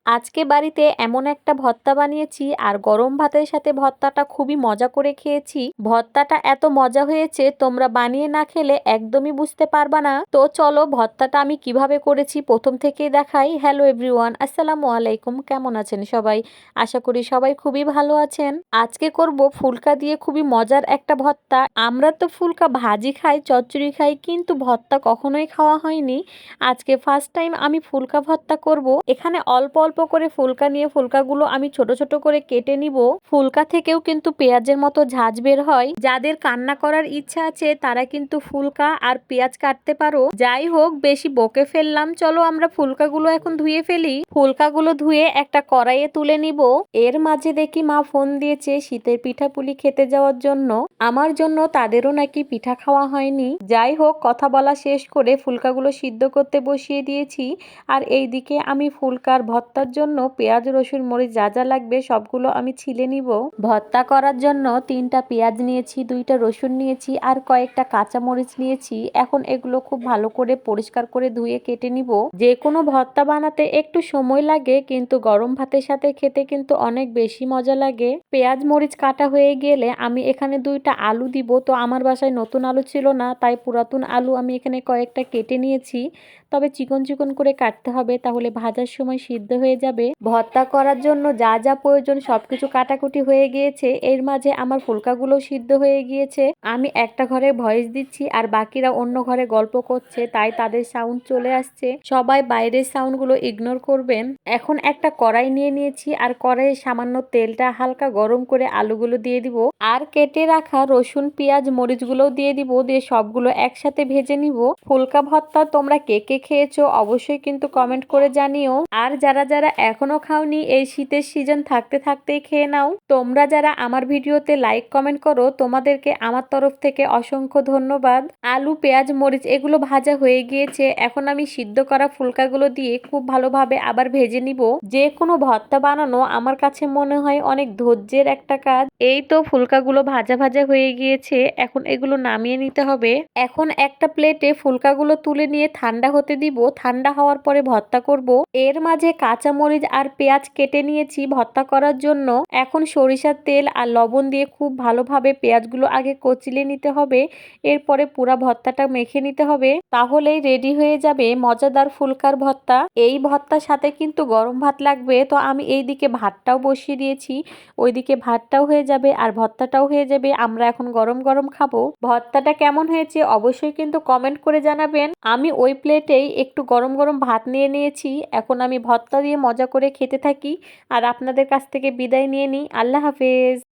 আজকে বাড়িতে এমন একটা ভর্তা বানিয়েছি আর গরম ভাতের সাথে ভর্তাটা খুবই মজা করে খেয়েছি। ভর্তাটা এত মজা হয়েছে তোমরা বানিয়ে না খেলে একদমই বুঝতে পারবা না। তো চলো ভর্তাটা আমি কিভাবে করেছি প্রথম থেকেই দেখাই। হ্যালো এভরিওয়ান, আসসালামু আলাইকুম, কেমন আছেন সবাই? আশা করি সবাই খুবই ভালো আছেন। আজকে করব ফুলকা দিয়ে খুবই মজার একটা ভর্তা। আমরা তো ফুলকা ভাজি খাই, চচ্চড়ি খাই, কিন্তু ভর্তা কখনোই খাওয়া হয়নি। আজকে ফার্স্ট টাইম আমি ফুলকা ভর্তা করব। এখানে অল্প অল্প করে ফুলকা নিয়ে ফুলকাগুলো আমি ছোট ছোট করে কেটে নিব। ফুলকা থেকেও কিন্তু পেঁয়াজের মতো ঝাঁজ বের হয়। যাদের কান্না করার ইচ্ছা আছে তারা কিন্তু ফুলকা আর পেঁয়াজ কাটতে পারো। যাই হোক, বেশি বকে ফেললাম, চলো আমরা ফুলকাগুলো এখন ধুয়ে ফেলি। ফুলকাগুলো ধুয়ে একটা কড়াইয়ে তুলে নিব। এর মাঝে দেখি মা ফোন দিয়েছে শীতের পিঠাপুলি খেতে যাওয়ার জন্য। আমার জন্য তাদেরও নাকি পিঠা খাওয়া হয়নি। যাই হোক, কথা বলা শেষ করে ফুলকাগুলো সিদ্ধ করতে বসিয়ে দিয়েছি। আর এইদিকে আমি ফুলকার ভর্তার জন্য পেঁয়াজ রসুন মরিচ যা যা লাগবে সবগুলো আমি ছিলে নিব। ভর্তা করার জন্য 3টা পেঁয়াজ নিয়েছি, 2টা রসুন নিয়েছি আর কয়েকটা কাঁচা মরিচ নিয়েছি। এখন এগুলো খুব ভালো করে পরিষ্কার করে ধুয়ে কেটে নিব। যে কোনো ভর্তা বানাতে একটু সময় লাগে, কিন্তু গরম ভাতের সাথে খেতে কিন্তু অনেক বেশি মজা লাগে। পেঁয়াজ মরিচ কাটা হয়ে গেলে আমি এখানে 2টা আলু দিব। তো আমার বাসায় নতুন আলু ছিল না, তাই পুরাতন আলু আমি এখানে কয়েকটা কেটে নিয়েছি। তবে চিকন চিকন করে কাটতে হবে, তাহলে ভাজার সময় সিদ্ধ হয়ে যাবে। ভর্তা করার জন্য যা যা প্রয়োজন সবকিছু কাটাকুটি হয়ে গিয়েছে। এর মাঝে আমার ফুলকাগুলো সিদ্ধ হয়ে গিয়েছে। আমি একটা ঘরে ভয়েস দিচ্ছি আর বাকিরা অন্য ঘরে গল্প করছে, তাই তাদের সাউন্ড চলে আসছে। সবাই বাইরের সাউন্ডগুলো ইগনোর করবেন। এখন একটা কড়াই নিয়ে নিয়েছি আর কড়াইয়ে সামান্য তেলটা হালকা গরম করে আলুগুলো দিয়ে দিব আর কেটে রাখা রসুন পেঁয়াজ মরিচগুলোও দিয়ে দিব। দিয়ে সবগুলো একসাথে ভেজে নিব। ফুলকা ভর্তা তোমরা কে কে খেয়েছো অবশ্যই কিন্তু কমেন্ট করে জানিও। আর যারা যারা এখনো খাওনি, এই শীতের সিজন থাকতে থাকতেই খেয়ে নাও। তোমরা যারা আমার ভিডিওতে লাইক কমেন্ট করো তোমাদেরকে আমার তরফ থেকে অসংখ্য ধন্যবাদ। আলু পেঁয়াজ মরিচ এগুলো ভাজা হয়ে গিয়েছে। এখন আমি সিদ্ধ করা ফুলকাগুলো দিয়ে খুব ভালোভাবে আবার ভেজে নিব। যে কোনো ভর্তা বানানো আমার কাছে মনে হয় অনেক ধৈর্যের একটা কাজ। এই তো ফুলকাগুলো ভাজা ভাজা হয়ে গিয়েছে, এখন এগুলো নামিয়ে নিতে হবে। এখন একটা প্লেটে ফুলকাগুলো তুলে নিয়ে ঠান্ডা হতে দিব। ঠান্ডা হওয়ার পরে ভর্তা করব। এর মাঝে কাঁচা মরিচ আর পেঁয়াজ কেটে নিয়েছি ভর্তা করার জন্য। এখন সরিষার তেল আর লবণ দিয়ে খুব ভালোভাবে পেঁয়াজগুলো আগে কচলে নিতে হবে। এরপরে পুরা ভর্তাটা মেখে নিতে হবে, তাহলেই রেডি হয়ে যাবে মজাদার ফুলকার ভর্তা। এই ভর্তার সাথে কিন্তু গরম ভাত লাগবে। তো আমি এইদিকে ভাতটাও বসিয়ে দিয়েছি, ওইদিকে ভাতটাও হয়ে যাবে আর ভর্তাটাও হয়ে যাবে। আমরা এখন গরম গরম খাবো। ভর্তাটা কেমন হয়েছে অবশ্যই কিন্তু কমেন্ট করে জানাবেন। আমি ওই প্লেটেই একটু গরম গরম ভাত নিয়ে নিয়েছি। এখন আমি ভর্তা দিয়ে মজা করে খেতে থাকি আর আপনাদের কাছ থেকে বিদায় নিয়ে নিই। আল্লাহ হাফেজ।